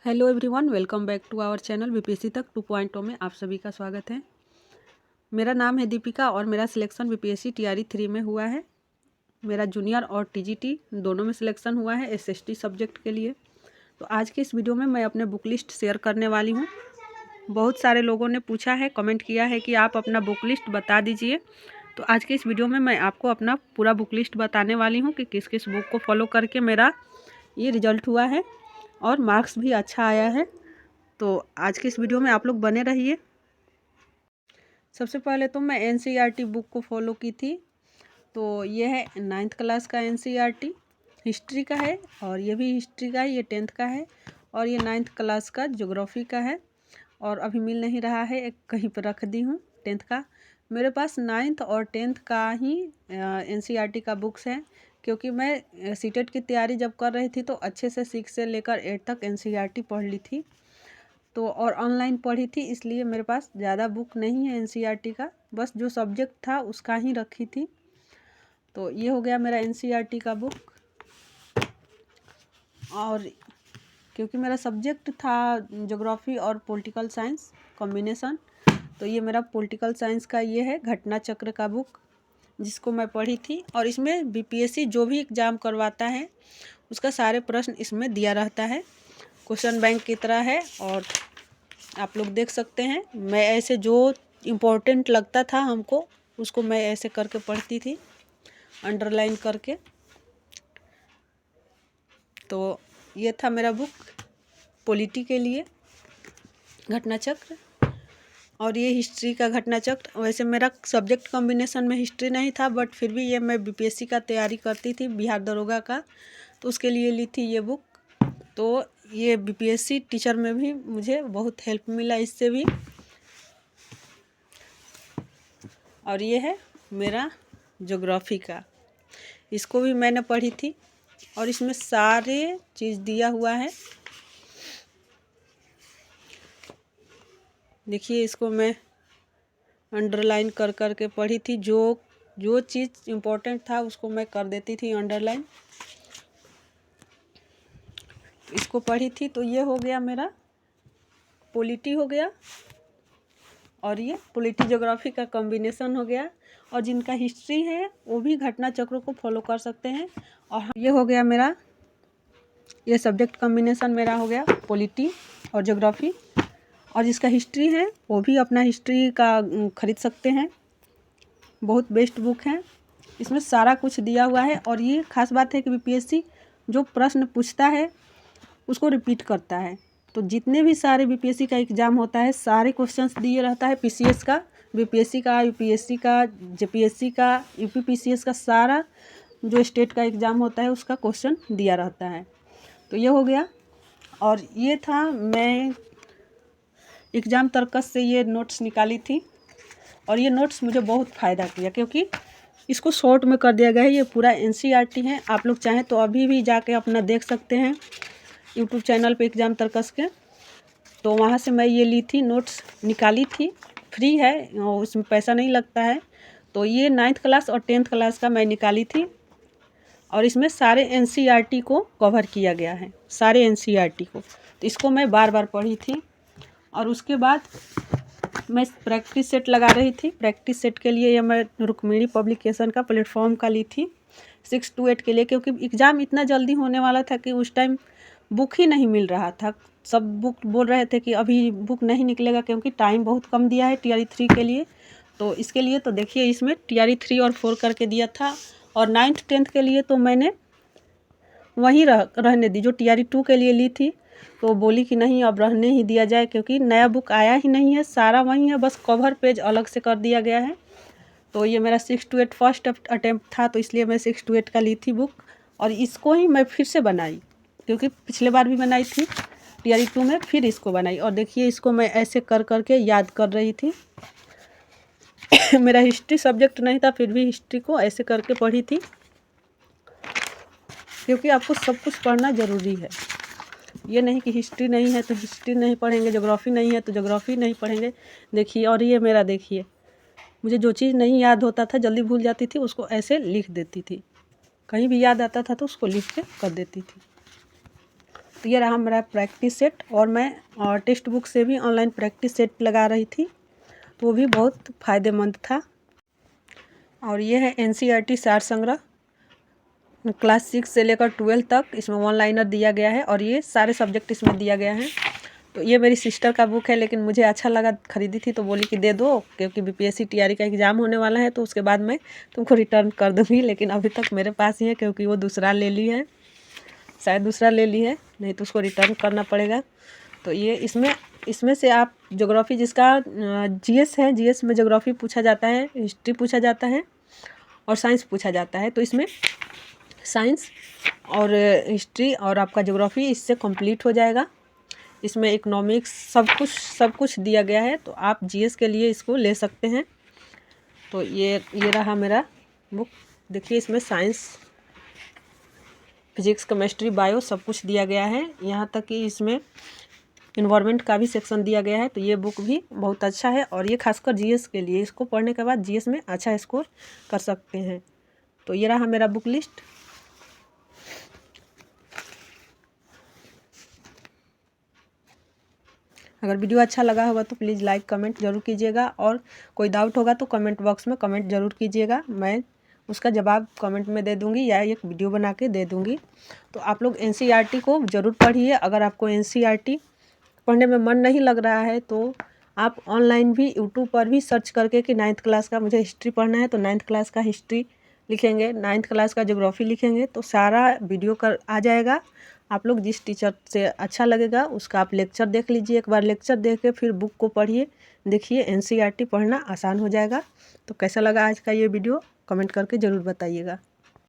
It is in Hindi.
Hello everyone, welcome back to our channel BPSC तक 2.0 में आप सभी का स्वागत है। मेरा नाम है दीपिका और मेरा सिलेक्शन बीपीएससी टीआरई 3 में हुआ है। मेरा जूनियर और टीजीटी दोनों में सिलेक्शन हुआ है एसएसटी सब्जेक्ट के लिए। तो आज के इस वीडियो में मैं अपने बुक लिस्ट शेयर करने वाली हूँ। बहुत सारे लोगों ने पूछा है, कमेंट किया है कि आप अपना बुक लिस्ट बता दीजिए। तो आज के इस वीडियो में मैं आपको अपना पूरा बुक लिस्ट बताने वाली हूँ कि किस किस बुक को फॉलो करके मेरा ये रिजल्ट हुआ है और मार्क्स भी अच्छा आया है। तो आज के इस वीडियो में आप लोग बने रहिए। सबसे पहले तो मैं एनसीईआरटी बुक को फॉलो की थी। तो ये है 9th क्लास का एनसीईआरटी, हिस्ट्री का है और ये भी हिस्ट्री का है। ये 10th का है और ये 9th क्लास का ज्योग्राफी का है। और अभी मिल नहीं रहा है, एक कहीं पर रख दी हूँ 10th का। मेरे पास 9th और 10th का ही एनसीईआरटी का बुक्स है, क्योंकि मैं सीटेट की तैयारी जब कर रही थी तो अच्छे से 6 से लेकर 8 तक एनसीईआरटी पढ़ ली थी। तो और ऑनलाइन पढ़ी थी, इसलिए मेरे पास ज़्यादा बुक नहीं है एनसीईआरटी का, बस जो सब्जेक्ट था उसका ही रखी थी। तो ये हो गया मेरा एनसीईआरटी का बुक। और क्योंकि मेरा सब्जेक्ट था ज्योग्राफी और पॉलिटिकल साइंस कॉम्बिनेशन, तो ये मेरा पॉलिटिकल साइंस का ये है घटना चक्र का बुक, जिसको मैं पढ़ी थी। और इसमें बीपीएससी जो भी एग्ज़ाम करवाता है उसका सारे प्रश्न इसमें दिया रहता है, क्वेश्चन बैंक की तरह है। और आप लोग देख सकते हैं, मैं ऐसे जो इम्पोर्टेंट लगता था हमको उसको मैं ऐसे करके पढ़ती थी, अंडरलाइन करके। तो ये था मेरा बुक पॉलिटी के लिए, घटना चक्र। और ये हिस्ट्री का घटना चक्र। वैसे मेरा सब्जेक्ट कॉम्बिनेशन में हिस्ट्री नहीं था, बट फिर भी ये मैं बीपीएससी का तैयारी करती थी, बिहार दरोगा का, तो उसके लिए ली थी ये बुक। तो ये बीपीएससी टीचर में भी मुझे बहुत हेल्प मिला इससे भी। और ये है मेरा ज्योग्राफी का, इसको भी मैंने पढ़ी थी और इसमें सारे चीज़ दिया हुआ है। देखिए, इसको मैं अंडरलाइन कर कर के पढ़ी थी, जो जो चीज़ इम्पोर्टेंट था उसको मैं कर देती थी अंडरलाइन। इसको पढ़ी थी। तो ये हो गया मेरा पॉलिटी हो गया और ये पॉलिटी ज्योग्राफी का कॉम्बिनेशन हो गया। और जिनका हिस्ट्री है वो भी घटना चक्रों को फॉलो कर सकते हैं। और ये हो गया मेरा, ये सब्जेक्ट कॉम्बिनेशन मेरा हो गया पॉलिटी और ज्योग्राफी। और जिसका हिस्ट्री है वो भी अपना हिस्ट्री का खरीद सकते हैं, बहुत बेस्ट बुक है, इसमें सारा कुछ दिया हुआ है। और ये खास बात है कि बीपीएससी जो प्रश्न पूछता है उसको रिपीट करता है। तो जितने भी सारे बीपीएससी का एग्ज़ाम होता है सारे क्वेश्चंस दिए रहता है, पीसीएस का, बीपीएससी का, यूपीएससी का, जेपीएससी का, यूपीपीसीएस का, सारा जो स्टेट का एग्ज़ाम होता है उसका क्वेश्चन दिया रहता है। तो ये हो गया। और ये था, मैं एग्ज़ाम तर्कस से ये नोट्स निकाली थी और ये नोट्स मुझे बहुत फ़ायदा किया, क्योंकि इसको शॉर्ट में कर दिया गया है। ये पूरा एनसीईआरटी है, आप लोग चाहें तो अभी भी जाके अपना देख सकते हैं यूट्यूब चैनल पे एग्ज़ाम तर्कस के। तो वहाँ से मैं ये ली थी, नोट्स निकाली थी, फ्री है और उसमें पैसा नहीं लगता है। तो ये 9th क्लास और 10th क्लास का मैं निकाली थी और इसमें सारे एनसीईआरटी को कवर किया गया है, सारे एनसीईआरटी को। तो इसको मैं बार बार पढ़ी थी। और उसके बाद मैं प्रैक्टिस सेट लगा रही थी। प्रैक्टिस सेट के लिए ये मैं रुक्मिणी पब्लिकेशन का प्लेटफॉर्म का ली थी 6 to 8 के लिए, क्योंकि एग्ज़ाम इतना जल्दी होने वाला था कि उस टाइम बुक ही नहीं मिल रहा था। सब बुक बोल रहे थे कि अभी बुक नहीं निकलेगा, क्योंकि टाइम बहुत कम दिया है टीआरई 3 के लिए। तो इसके लिए तो देखिए, इसमें टीआरई 3 और 4 करके दिया था। और 9th 10th के लिए तो मैंने वहीं रहने दी, जो टीआरई 2 के लिए ली थी। तो बोली कि नहीं, अब रहने ही दिया जाए, क्योंकि नया बुक आया ही नहीं है, सारा वही है, बस कवर पेज अलग से कर दिया गया है। तो ये मेरा 6 to 8 फर्स्ट अटैम्प्ट था, तो इसलिए मैं 6 to 8 का ली थी बुक। और इसको ही मैं फिर से बनाई, क्योंकि पिछले बार भी बनाई थी टीआरई 2 में, फिर इसको बनाई। और देखिए, इसको मैं ऐसे कर करके याद कर रही थी। मेरा हिस्ट्री सब्जेक्ट नहीं था, फिर भी हिस्ट्री को ऐसे करके पढ़ी थी, क्योंकि आपको सब कुछ पढ़ना ज़रूरी है। ये नहीं कि हिस्ट्री नहीं है तो हिस्ट्री नहीं पढ़ेंगे, ज्योग्राफी नहीं है तो ज्योग्राफी नहीं पढ़ेंगे। देखिए, और ये मेरा देखिए, मुझे जो चीज़ नहीं याद होता था, जल्दी भूल जाती थी, उसको ऐसे लिख देती थी, कहीं भी याद आता था तो उसको लिख के कर देती थी। तो ये रहा मेरा प्रैक्टिस सेट, और मैं टेक्स्ट बुक से भी ऑनलाइन प्रैक्टिस सेट लगा रही थी, तो वो भी बहुत फ़ायदेमंद था। और ये है NCERT सार संग्रह, क्लास 6 से लेकर 12 तक इसमें वन लाइनर दिया गया है, और ये सारे सब्जेक्ट इसमें दिया गया है। तो ये मेरी सिस्टर का बुक है, लेकिन मुझे अच्छा लगा, खरीदी थी तो बोली कि दे दो, क्योंकि BPSC TRE का एग्ज़ाम होने वाला है, तो उसके बाद मैं तुमको रिटर्न कर दूँगी। लेकिन अभी तक मेरे पास ही है, क्योंकि वो दूसरा ले ली है, शायद दूसरा ले ली है, नहीं तो उसको रिटर्न करना पड़ेगा। तो ये इसमें से आप ज्योग्राफी, जिसका GS है, GS में ज्योग्राफी पूछा जाता है, हिस्ट्री पूछा जाता है और साइंस पूछा जाता है। तो इसमें साइंस और हिस्ट्री और आपका ज्योग्राफी इससे कंप्लीट हो जाएगा। इसमें इकोनॉमिक्स सब कुछ दिया गया है, तो आप GS के लिए इसको ले सकते हैं। तो ये रहा मेरा बुक। देखिए, इसमें साइंस, फिजिक्स, केमिस्ट्री, बायो सब कुछ दिया गया है, यहाँ तक कि इसमें इन्वायरमेंट का भी सेक्शन दिया गया है। तो ये बुक भी बहुत अच्छा है, और ये खासकर GS के लिए, इसको पढ़ने के बाद GS में अच्छा स्कोर कर सकते हैं। तो ये रहा मेरा बुक लिस्ट। अगर वीडियो अच्छा लगा होगा तो प्लीज़ लाइक कमेंट ज़रूर कीजिएगा, और कोई डाउट होगा तो कमेंट बॉक्स में कमेंट ज़रूर कीजिएगा, मैं उसका जवाब कमेंट में दे दूँगी या एक वीडियो बना के दे दूँगी। तो आप लोग NCERT को ज़रूर पढ़िए। अगर आपको NCERT पढ़ने में मन नहीं लग रहा है तो आप ऑनलाइन भी यूट्यूब पर भी सर्च करके कि 9th क्लास का मुझे हिस्ट्री पढ़ना है, तो 9th क्लास का हिस्ट्री लिखेंगे, 9th क्लास का ज्योग्राफी लिखेंगे, तो सारा वीडियो कर आ जाएगा। आप लोग जिस टीचर से अच्छा लगेगा उसका आप लेक्चर देख लीजिए, एक बार लेक्चर देख के फिर बुक को पढ़िए। देखिए, NCERT पढ़ना आसान हो जाएगा। तो कैसा लगा आज का ये वीडियो, कमेंट करके ज़रूर बताइएगा।